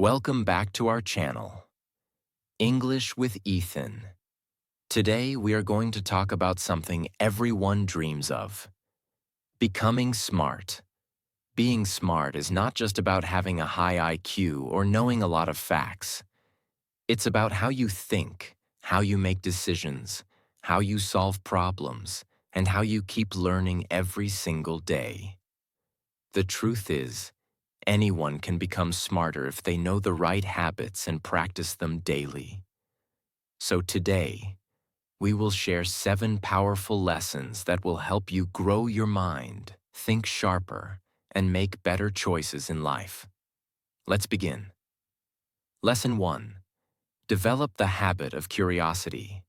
Welcome back to our channel, English with Ethan. Today we are going to talk about something everyone dreams of: becoming smart. Being smart is not just about having a high IQ or knowing a lot of facts. It's about how you think, how you make decisions, how you solve problems, and how you keep learning every single day. The truth is, anyone can become smarter if they know the right habits and practice them daily. So today, we will share 7 powerful lessons that will help you grow your mind, think sharper, and make better choices in life. Let's begin. Lesson 1. Develop the habit of curiosity.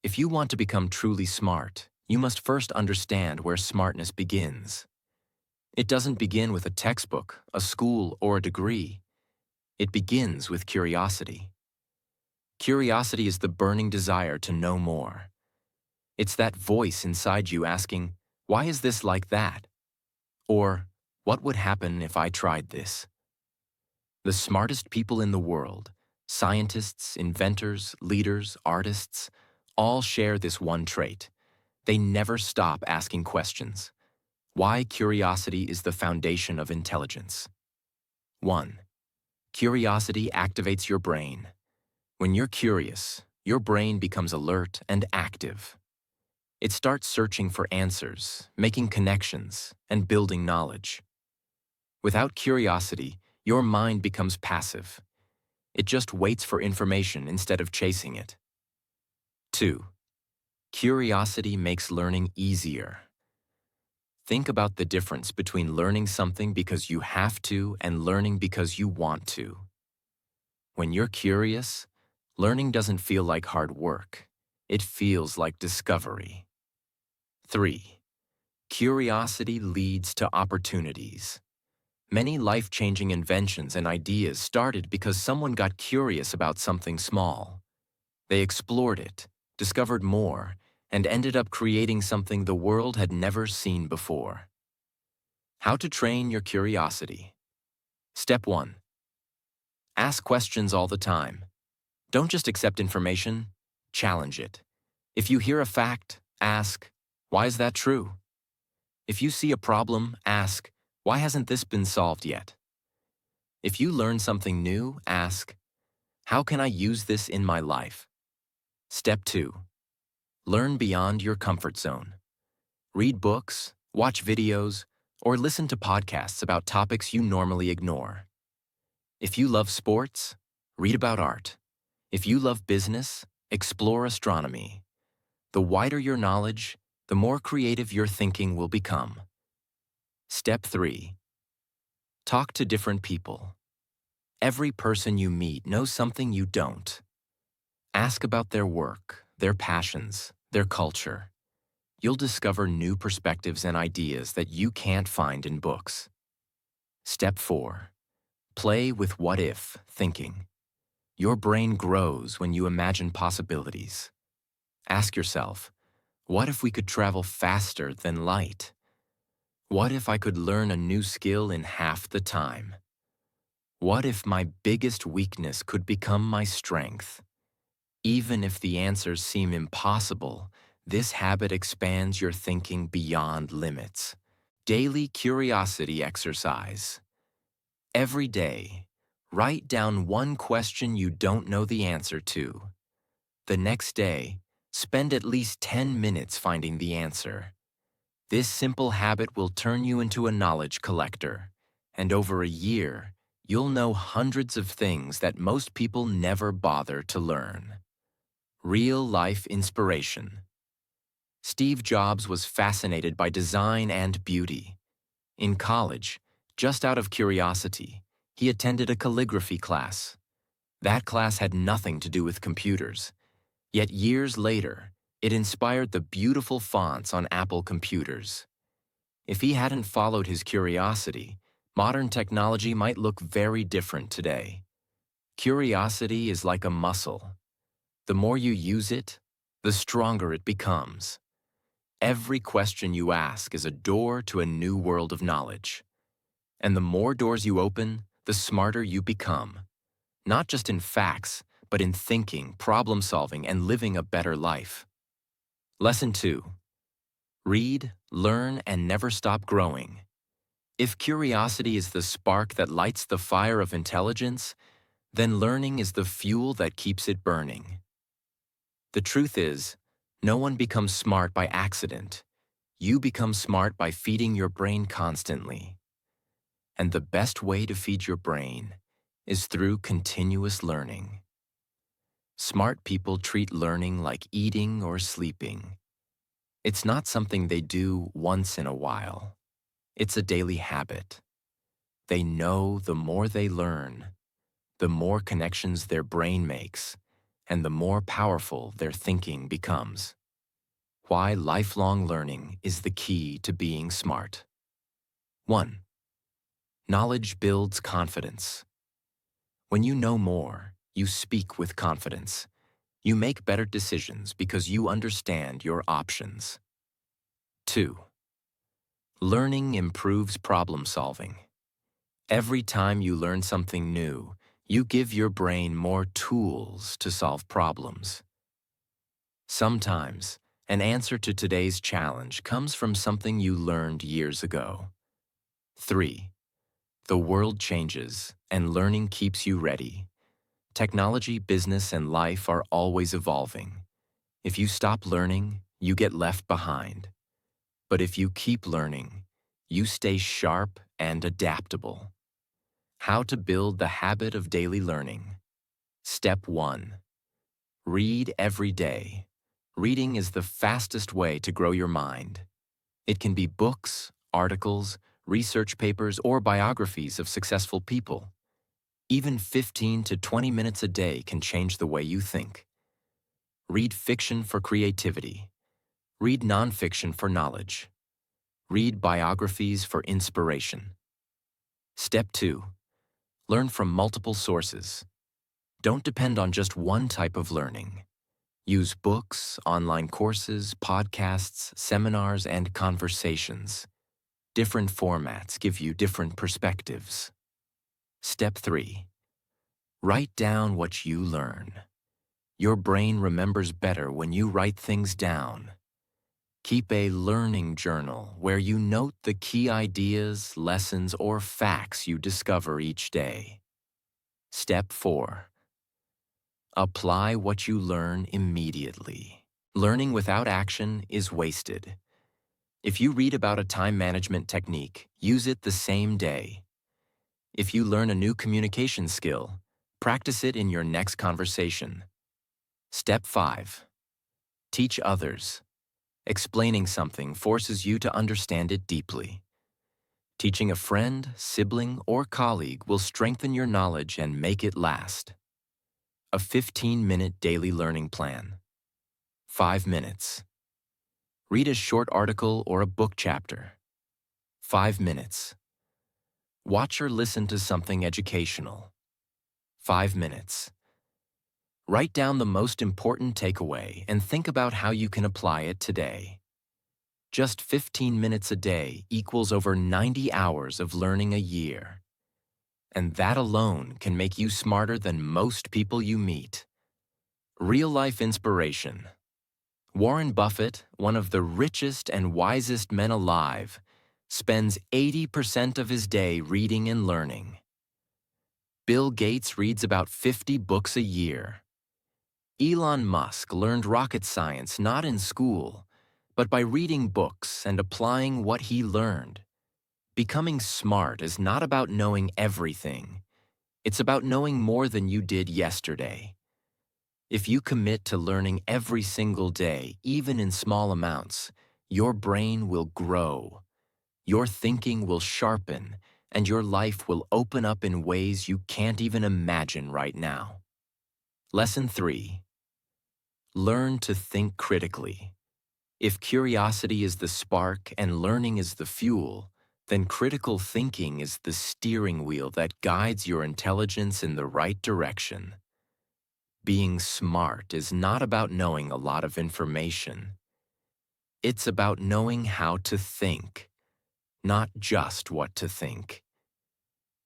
If you want to become truly smart, you must first understand where smartness begins. It doesn't begin with a textbook, a school, or a degree. It begins with curiosity. Curiosity is the burning desire to know more. It's that voice inside you asking, "Why is this like that?" Or, "What would happen if I tried this?" The smartest people in the world, scientists, inventors, leaders, artists, all share this one trait. They never stop asking questions. Why curiosity is the foundation of intelligence. 1. Curiosity activates your brain. When you're curious, your brain becomes alert and active. It starts searching for answers, making connections, and building knowledge. Without curiosity, your mind becomes passive. It just waits for information instead of chasing it. 2. Curiosity makes learning easier. Think about the difference between learning something because you have to and learning because you want to. When you're curious, learning doesn't feel like hard work. It feels like discovery. 3. Curiosity leads to opportunities. Many life-changing inventions and ideas started because someone got curious about something small. They explored it, discovered more, and ended up creating something the world had never seen before. How to train your curiosity. Step 1. Ask questions all the time. Don't just accept information, challenge it. If you hear a fact, ask, "Why is that true?" If you see a problem, ask, "Why hasn't this been solved yet?" If you learn something new, ask, "How can I use this in my life?" Step 2. Learn beyond your comfort zone. Read books, watch videos, or listen to podcasts about topics you normally ignore. If you love sports, read about art. If you love business, explore astronomy. The wider your knowledge, the more creative your thinking will become. Step 3. Talk to different people. Every person you meet knows something you don't. Ask about their work, their passions, their culture. You'll discover new perspectives and ideas that you can't find in books. Step 4. Play with what-if thinking. Your brain grows when you imagine possibilities. Ask yourself, what if we could travel faster than light? What if I could learn a new skill in half the time? What if my biggest weakness could become my strength? Even if the answers seem impossible, this habit expands your thinking beyond limits. Daily curiosity exercise. Every day, write down one question you don't know the answer to. The next day, spend at least 10 minutes finding the answer. This simple habit will turn you into a knowledge collector, and over a year, you'll know hundreds of things that most people never bother to learn. Real-life inspiration. Steve Jobs was fascinated by design and beauty. In college, just out of curiosity, he attended a calligraphy class. That class had nothing to do with computers. Yet years later, it inspired the beautiful fonts on Apple computers. If he hadn't followed his curiosity, modern technology might look very different today. Curiosity is like a muscle. The more you use it, the stronger it becomes. Every question you ask is a door to a new world of knowledge. And the more doors you open, the smarter you become. not just in facts, but in thinking, problem solving, and living a better life. Lesson 2. Read, learn, and never stop growing. If curiosity is the spark that lights the fire of intelligence, then learning is the fuel that keeps it burning. The truth is, no one becomes smart by accident. You become smart by feeding your brain constantly. And the best way to feed your brain is through continuous learning. Smart people treat learning like eating or sleeping. It's not something they do once in a while. It's a daily habit. They know the more they learn, the more connections their brain makes, and the more powerful their thinking becomes. Why lifelong learning is the key to being smart. 1. Knowledge builds confidence. When you know more, you speak with confidence. You make better decisions because you understand your options. 2. Learning improves problem solving. Every time you learn something new, you give your brain more tools to solve problems. Sometimes, an answer to today's challenge comes from something you learned years ago. 3. The world changes, and learning keeps you ready. Technology, business, and life are always evolving. If you stop learning, you get left behind. But if you keep learning, you stay sharp and adaptable. How to build the habit of daily learning. Step 1. Read every day. Reading is the fastest way to grow your mind. It can be books, articles, research papers, or biographies of successful people. Even 15 to 20 minutes a day can change the way you think. Read fiction for creativity. Read nonfiction for knowledge. Read biographies for inspiration. Step 2. Learn from multiple sources. Don't depend on just one type of learning. Use books, online courses, podcasts, seminars, and conversations. Different formats give you different perspectives. Step 3. Write down what you learn. Your brain remembers better when you write things down. Keep a learning journal where you note the key ideas, lessons, or facts you discover each day. Step 4. Apply what you learn immediately. Learning without action is wasted. If you read about a time management technique, use it the same day. If you learn a new communication skill, practice it in your next conversation. Step 5. Teach others. Explaining something forces you to understand it deeply. Teaching a friend, sibling, or colleague will strengthen your knowledge and make it last. A 15-minute daily learning plan. 5 minutes. Read a short article or a book chapter. 5 minutes. Watch or listen to something educational. 5 minutes. Write down the most important takeaway and think about how you can apply it today. Just 15 minutes a day equals over 90 hours of learning a year. And that alone can make you smarter than most people you meet. Real-life inspiration. Warren Buffett, one of the richest and wisest men alive, spends 80% of his day reading and learning. Bill Gates reads about 50 books a year. Elon Musk learned rocket science not in school, but by reading books and applying what he learned. Becoming smart is not about knowing everything. It's about knowing more than you did yesterday. If you commit to learning every single day, even in small amounts, your brain will grow. Your thinking will sharpen, and your life will open up in ways you can't even imagine right now. Lesson 3. Learn to think critically. If curiosity is the spark and learning is the fuel, then critical thinking is the steering wheel that guides your intelligence in the right direction. Being smart is not about knowing a lot of information. It's about knowing how to think, not just what to think.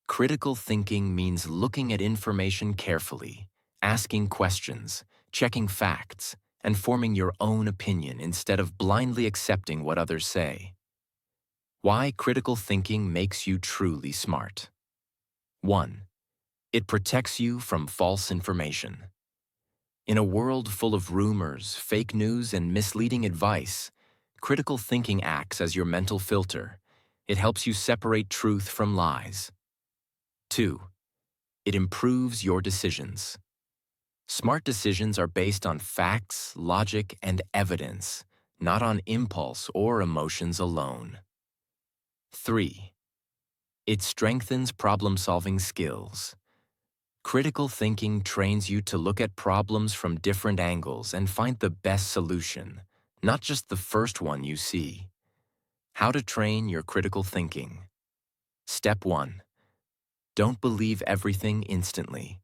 Critical thinking means looking at information carefully, asking questions, checking facts, and forming your own opinion instead of blindly accepting what others say. Why critical thinking makes you truly smart. 1. It protects you from false information. In a world full of rumors, fake news, and misleading advice, critical thinking acts as your mental filter. It helps you separate truth from lies. 2. It improves your decisions. Smart decisions are based on facts, logic, and evidence, not on impulse or emotions alone. 3. It strengthens problem-solving skills. Critical thinking trains you to look at problems from different angles and find the best solution, not just the first one you see. How to train your critical thinking. Step 1. Don't believe everything instantly.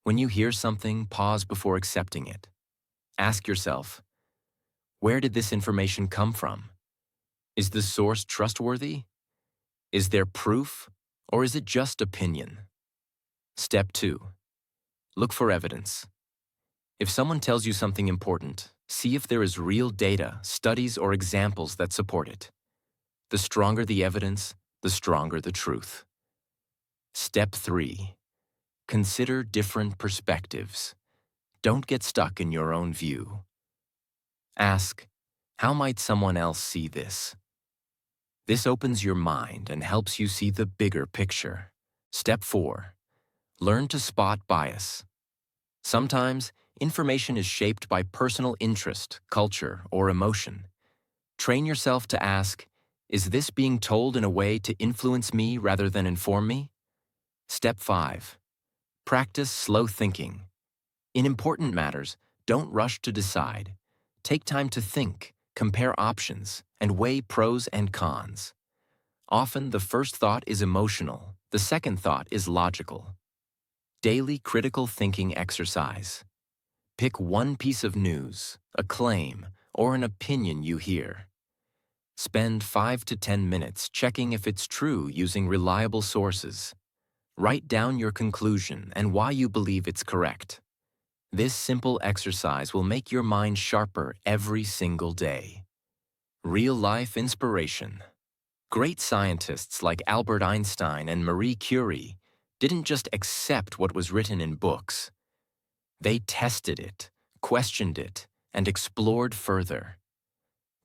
When you hear something, pause before accepting it. Ask yourself, where did this information come from? Is the source trustworthy? Is there proof, or is it just opinion? Step 2. Look for evidence. If someone tells you something important, see if there is real data, studies, or examples that support it. The stronger the evidence, the stronger the truth. Step 3. Consider different perspectives. Don't get stuck in your own view. Ask, how might someone else see this? This opens your mind and helps you see the bigger picture. Step 4. Learn to spot bias. Sometimes, information is shaped by personal interest, culture, or emotion. Train yourself to ask, is this being told in a way to influence me rather than inform me? Step 5. Practice slow thinking. In important matters, don't rush to decide. Take time to think, compare options, and weigh pros and cons. Often, the first thought is emotional, the second thought is logical. Daily critical thinking exercise. Pick one piece of news, a claim, or an opinion you hear. Spend 5 to 10 minutes checking if it's true using reliable sources. Write down your conclusion and why you believe it's correct. This simple exercise will make your mind sharper every single day. Real-life inspiration. Great scientists like Albert Einstein and Marie Curie didn't just accept what was written in books. They tested it, questioned it, and explored further.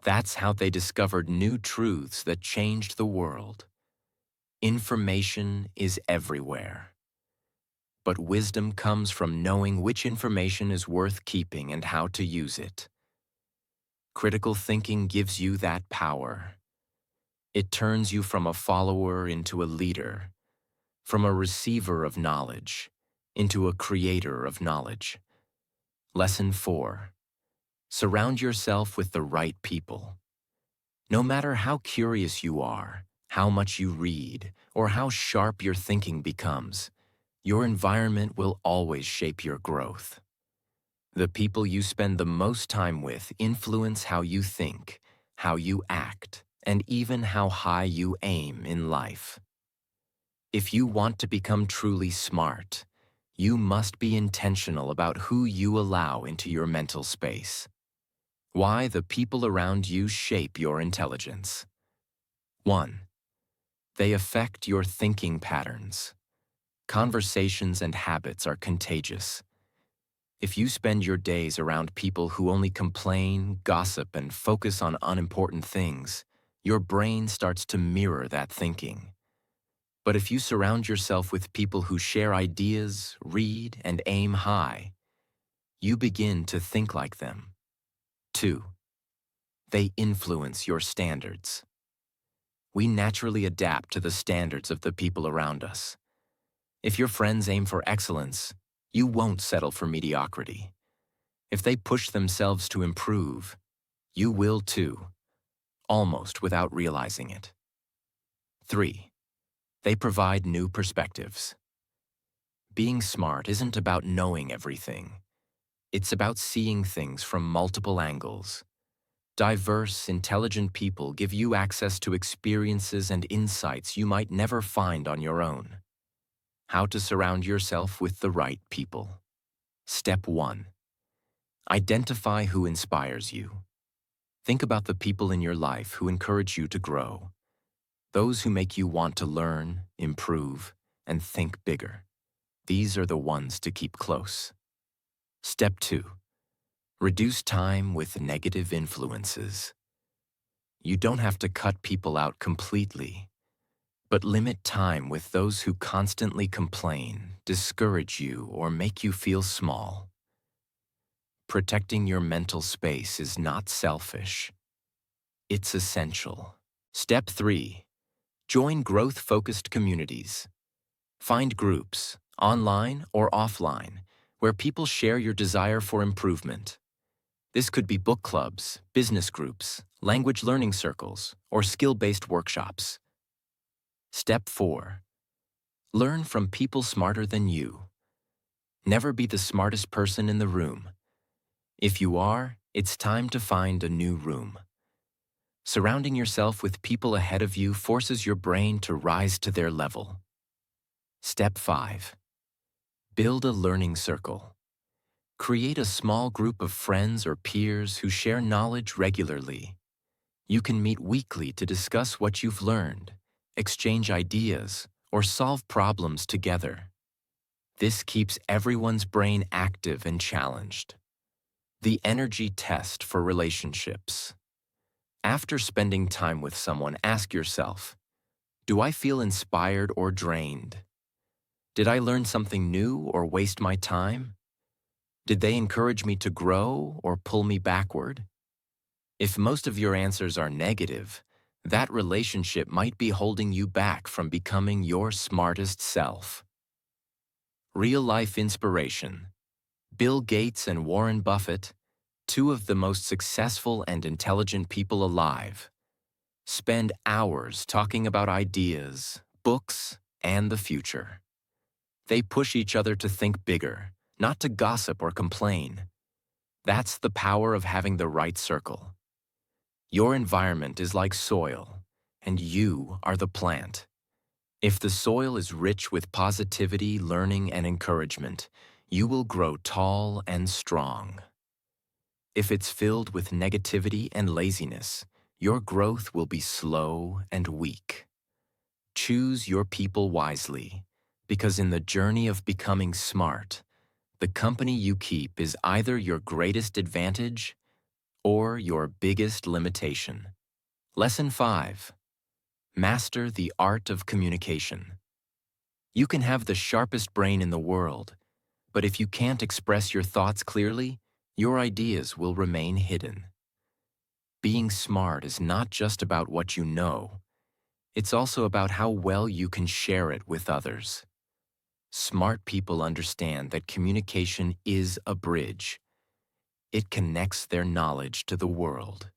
That's how they discovered new truths that changed the world. Information is everywhere. But wisdom comes from knowing which information is worth keeping and how to use it. Critical thinking gives you that power. It turns you from a follower into a leader, from a receiver of knowledge into a creator of knowledge. Lesson 4. Surround yourself with the right people. No matter how curious you are, how much you read, or how sharp your thinking becomes, your environment will always shape your growth. The people you spend the most time with influence how you think, how you act, and even how high you aim in life. If you want to become truly smart, you must be intentional about who you allow into your mental space. Why the people around you shape your intelligence. 1. They affect your thinking patterns. Conversations and habits are contagious. If you spend your days around people who only complain, gossip, and focus on unimportant things, your brain starts to mirror that thinking. But if you surround yourself with people who share ideas, read, and aim high, you begin to think like them. 2. They influence your standards. We naturally adapt to the standards of the people around us. If your friends aim for excellence, you won't settle for mediocrity. If they push themselves to improve, you will too, almost without realizing it. 3. They provide new perspectives. Being smart isn't about knowing everything. It's about seeing things from multiple angles. Diverse, intelligent people give you access to experiences and insights you might never find on your own. How to surround yourself with the right people. Step 1. Identify who inspires you. Think about the people in your life who encourage you to grow. Those who make you want to learn, improve, and think bigger. These are the ones to keep close. Step 2. Reduce time with negative influences. You don't have to cut people out completely, but limit time with those who constantly complain, discourage you, or make you feel small. Protecting your mental space is not selfish. It's essential. Step 3. Join growth-focused communities. Find groups, online or offline, where people share your desire for improvement. This could be book clubs, business groups, language learning circles, or skill-based workshops. Step 4. Learn from people smarter than you. Never be the smartest person in the room. If you are, it's time to find a new room. Surrounding yourself with people ahead of you forces your brain to rise to their level. Step 5. Build a learning circle. Create a small group of friends or peers who share knowledge regularly. You can meet weekly to discuss what you've learned, exchange ideas, or solve problems together. This keeps everyone's brain active and challenged. The energy test for relationships. After spending time with someone, ask yourself, do I feel inspired or drained? Did I learn something new or waste my time? Did they encourage me to grow or pull me backward? If most of your answers are negative, that relationship might be holding you back from becoming your smartest self. Real-life inspiration. Bill Gates and Warren Buffett, two of the most successful and intelligent people alive, spend hours talking about ideas, books, and the future. They push each other to think bigger, not to gossip or complain. That's the power of having the right circle. Your environment is like soil, and you are the plant. If the soil is rich with positivity, learning, and encouragement, you will grow tall and strong. If it's filled with negativity and laziness, your growth will be slow and weak. Choose your people wisely, because in the journey of becoming smart, the company you keep is either your greatest advantage or your biggest limitation. Lesson 5. Master the art of communication. You can have the sharpest brain in the world, but if you can't express your thoughts clearly, your ideas will remain hidden. Being smart is not just about what you know, it's also about how well you can share it with others. Smart people understand that communication is a bridge. It connects their knowledge to the world.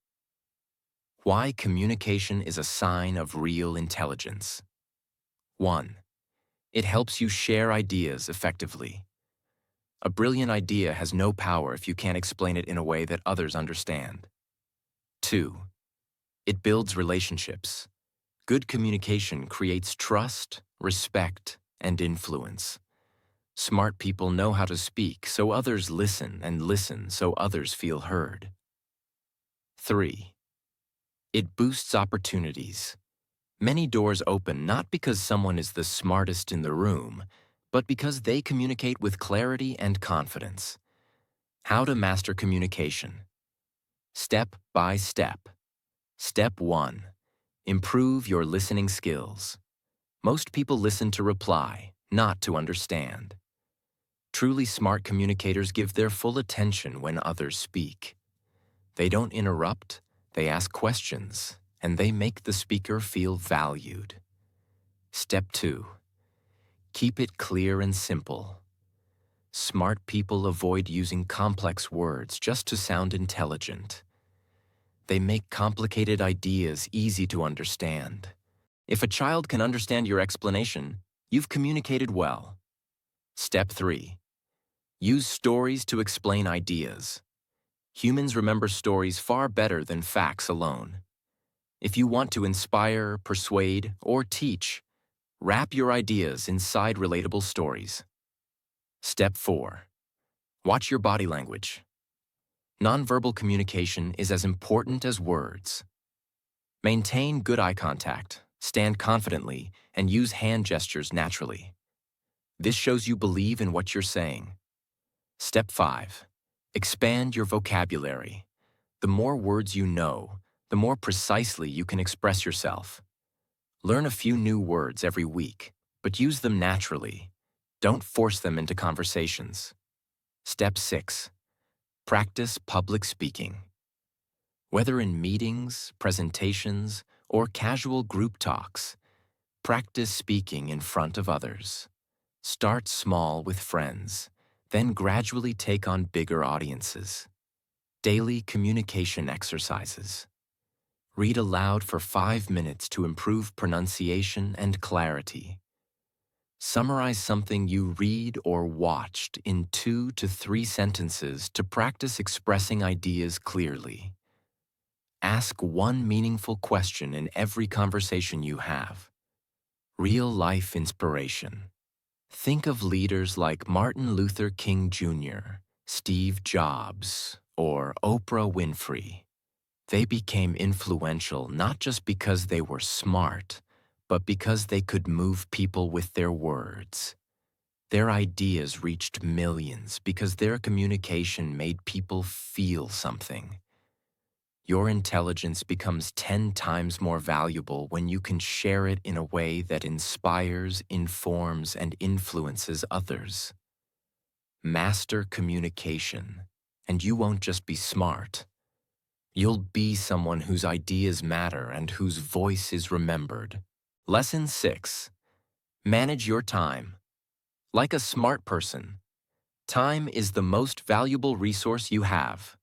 Why communication is a sign of real intelligence. 1. It helps you share ideas effectively. A brilliant idea has no power if you can't explain it in a way that others understand. 2. It builds relationships. Good communication creates trust, respect, and influence. Smart people know how to speak so others listen, and listen so others feel heard. 3. It boosts opportunities. Many doors open not because someone is the smartest in the room, but because they communicate with clarity and confidence. How to master communication. Step by step. Step 1. Improve your listening skills. Most people listen to reply, not to understand. Truly smart communicators give their full attention when others speak. They don't interrupt, they ask questions, and they make the speaker feel valued. Step 2. Keep it clear and simple. Smart people avoid using complex words just to sound intelligent. They make complicated ideas easy to understand. If a child can understand your explanation, you've communicated well. Step 3. Use stories to explain ideas. Humans remember stories far better than facts alone. If you want to inspire, persuade, or teach, wrap your ideas inside relatable stories. Step 4. Watch your body language. Nonverbal communication is as important as words. Maintain good eye contact, stand confidently, and use hand gestures naturally. This shows you believe in what you're saying. Step 5. Expand your vocabulary. The more words you know, the more precisely you can express yourself. Learn a few new words every week, but use them naturally. Don't force them into conversations. Step 6. Practice public speaking. Whether in meetings, presentations, or casual group talks, practice speaking in front of others. Start small with friends, then gradually take on bigger audiences. Daily communication exercises. Read aloud for 5 minutes to improve pronunciation and clarity. Summarize something you read or watched in 2 to 3 sentences to practice expressing ideas clearly. Ask one meaningful question in every conversation you have. Real-life inspiration. Think of leaders like Martin Luther King Jr., Steve Jobs, or Oprah Winfrey. They became influential not just because they were smart, but because they could move people with their words. Their ideas reached millions because their communication made people feel something. Your intelligence becomes 10 times more valuable when you can share it in a way that inspires, informs, and influences others. Master communication, and you won't just be smart. You'll be someone whose ideas matter and whose voice is remembered. Lesson 6. Manage your time. Like a smart person, time is the most valuable resource you have.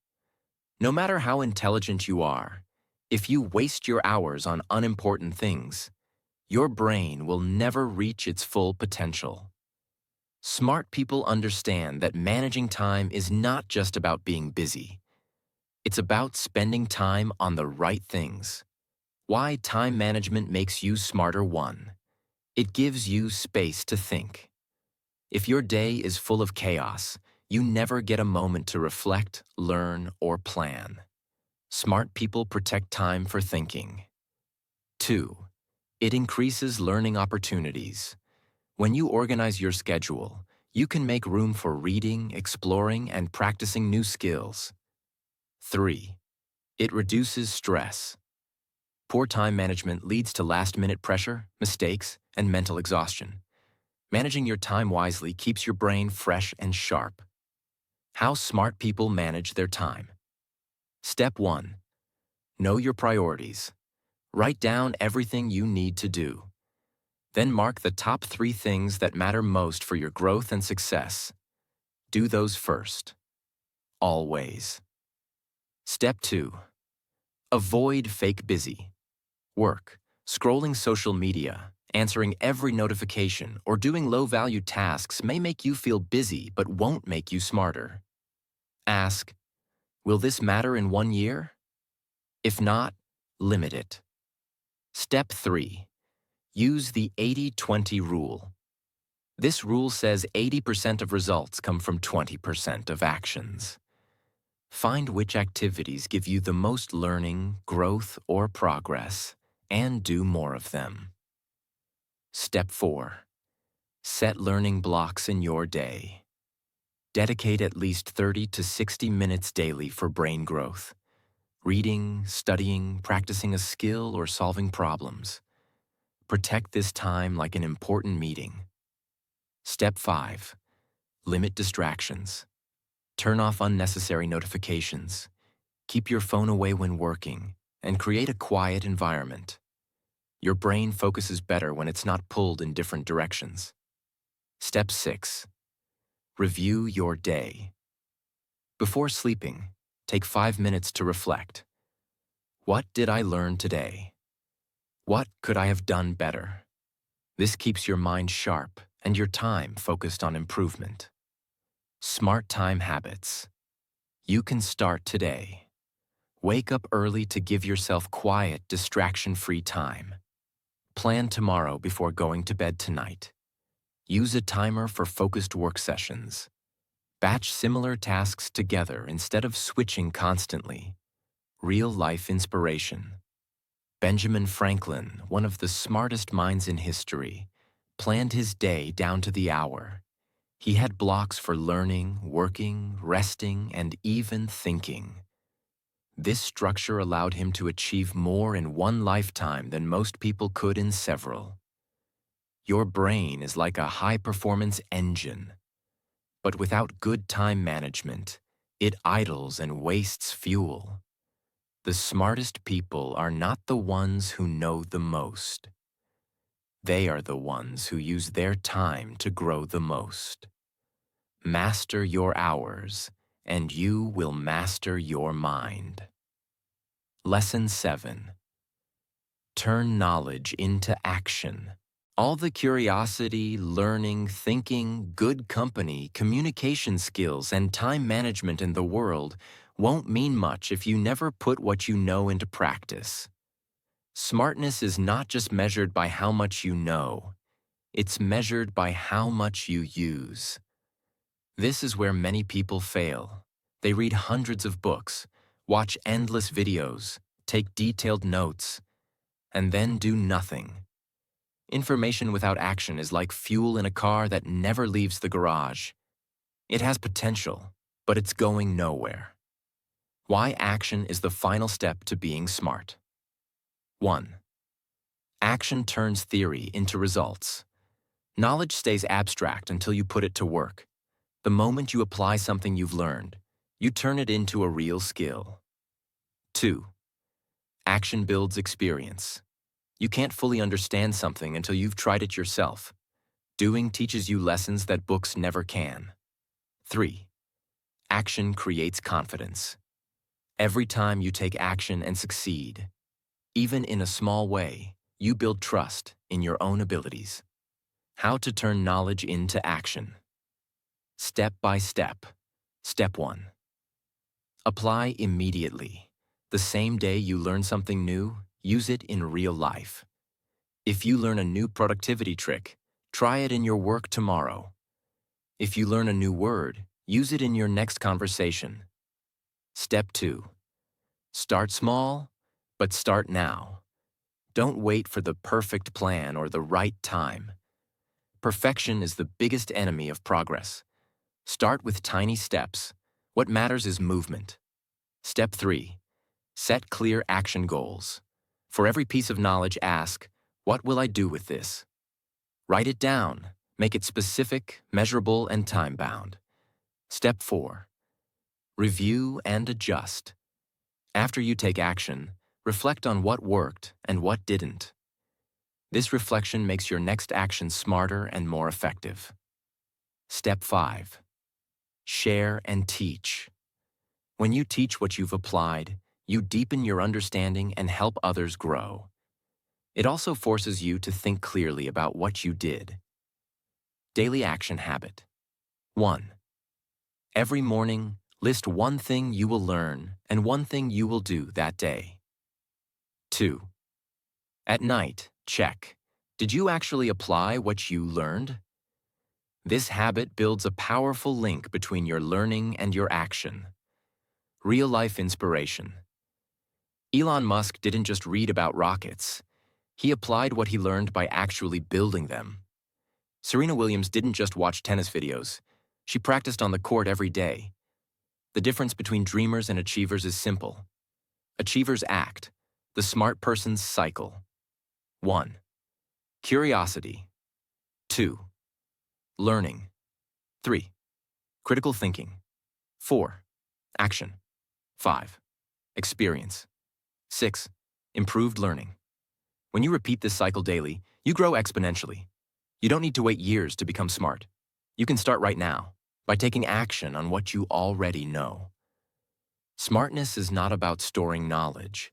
No matter how intelligent you are, if you waste your hours on unimportant things, your brain will never reach its full potential. Smart people understand that managing time is not just about being busy. It's about spending time on the right things. Why time management makes you smarter. 1. It gives you space to think. If your day is full of chaos, you never get a moment to reflect, learn, or plan. Smart people protect time for thinking. 2. It increases learning opportunities. When you organize your schedule, you can make room for reading, exploring, and practicing new skills. 3. It reduces stress. Poor time management leads to last-minute pressure, mistakes, and mental exhaustion. Managing your time wisely keeps your brain fresh and sharp. How smart people manage their time. Step 1. Know your priorities. Write down everything you need to do. Then mark the top 3 things that matter most for your growth and success. Do those first. Always. Step 2. Avoid fake busy. Work, scrolling social media, answering every notification, or doing low-value tasks may make you feel busy but won't make you smarter. Ask, will this matter in 1 year? If not, limit it. Step 3. Use the 80-20 rule. This rule says 80% of results come from 20% of actions. Find which activities give you the most learning, growth, or progress, and do more of them. Step 4. Set learning blocks in your day. Dedicate at least 30 to 60 minutes daily for brain growth. Reading, studying, practicing a skill, or solving problems. Protect this time like an important meeting. Step 5. Limit distractions. Turn off unnecessary notifications. Keep your phone away when working, and create a quiet environment. Your brain focuses better when it's not pulled in different directions. Step 6. Review your day. Before sleeping, take 5 minutes to reflect. What did I learn today? What could I have done better? This keeps your mind sharp and your time focused on improvement. Smart time habits. You can start today. Wake up early to give yourself quiet, distraction-free time. Plan tomorrow before going to bed tonight. Use a timer for focused work sessions. Batch similar tasks together instead of switching constantly. Real-life inspiration. Benjamin Franklin, one of the smartest minds in history, planned his day down to the hour. He had blocks for learning, working, resting, and even thinking. This structure allowed him to achieve more in one lifetime than most people could in several. Your brain is like a high-performance engine, but without good time management, it idles and wastes fuel. The smartest people are not the ones who know the most. They are the ones who use their time to grow the most. Master your hours, and you will master your mind. Lesson 7. Turn knowledge into action. All the curiosity, learning, thinking, good company, communication skills, and time management in the world won't mean much if you never put what you know into practice. Smartness is not just measured by how much you know, it's measured by how much you use. This is where many people fail. They read hundreds of books, watch endless videos, take detailed notes, and then do nothing. Information without action is like fuel in a car that never leaves the garage. It has potential, but it's going nowhere. Why action is the final step to being smart. 1. Action turns theory into results. Knowledge stays abstract until you put it to work. The moment you apply something you've learned, you turn it into a real skill. 2. Action builds experience. You can't fully understand something until you've tried it yourself. Doing teaches you lessons that books never can. 3. Action creates confidence. Every time you take action and succeed, even in a small way, you build trust in your own abilities. How to turn knowledge into action. Step by step. Step 1. Apply immediately. The same day you learn something new, use it in real life. If you learn a new productivity trick, try it in your work tomorrow. If you learn a new word, use it in your next conversation. Step 2. Start small, but start now. Don't wait for the perfect plan or the right time. Perfection is the biggest enemy of progress. Start with tiny steps. What matters is movement. Step 3. Set clear action goals. For every piece of knowledge, ask, what will I do with this? Write it down. Make it specific, measurable, and time-bound. Step 4. Review and adjust. After you take action, reflect on what worked and what didn't. This reflection makes your next action smarter and more effective. Step 5. Share and teach. When you teach what you've applied, you deepen your understanding and help others grow. It also forces you to think clearly about what you did. Daily action habit. 1. Every morning, list one thing you will learn and one thing you will do that day. 2. At night, check. Did you actually apply what you learned? This habit builds a powerful link between your learning and your action. Real-life inspiration. Elon Musk didn't just read about rockets. He applied what he learned by actually building them. Serena Williams didn't just watch tennis videos. She practiced on the court every day. The difference between dreamers and achievers is simple. Achievers act. The smart person's cycle. 1. Curiosity. 2. Learning. 3. Critical thinking. 4. Action. 5. Experience. 6. Improved learning. When you repeat this cycle daily, you grow exponentially. You don't need to wait years to become smart. You can start right now by taking action on what you already know. Smartness is not about storing knowledge.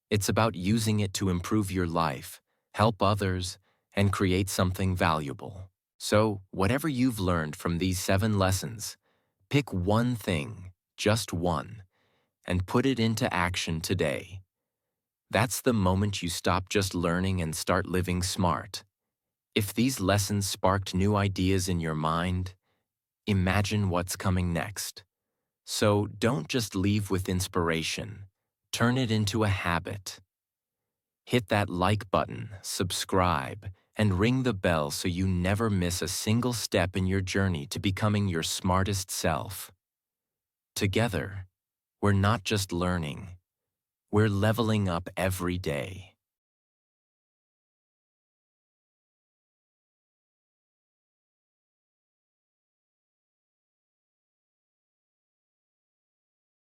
It's about using it to improve your life, help others, and create something valuable. So, whatever you've learned from these 7 lessons, pick one thing, just one, and put it into action today. That's the moment you stop just learning and start living smart. If these lessons sparked new ideas in your mind, imagine what's coming next. So don't just leave with inspiration. Turn it into a habit. Hit that like button, subscribe, and ring the bell so you never miss a single step in your journey to becoming your smartest self. Together, we're not just learning, we're leveling up every day.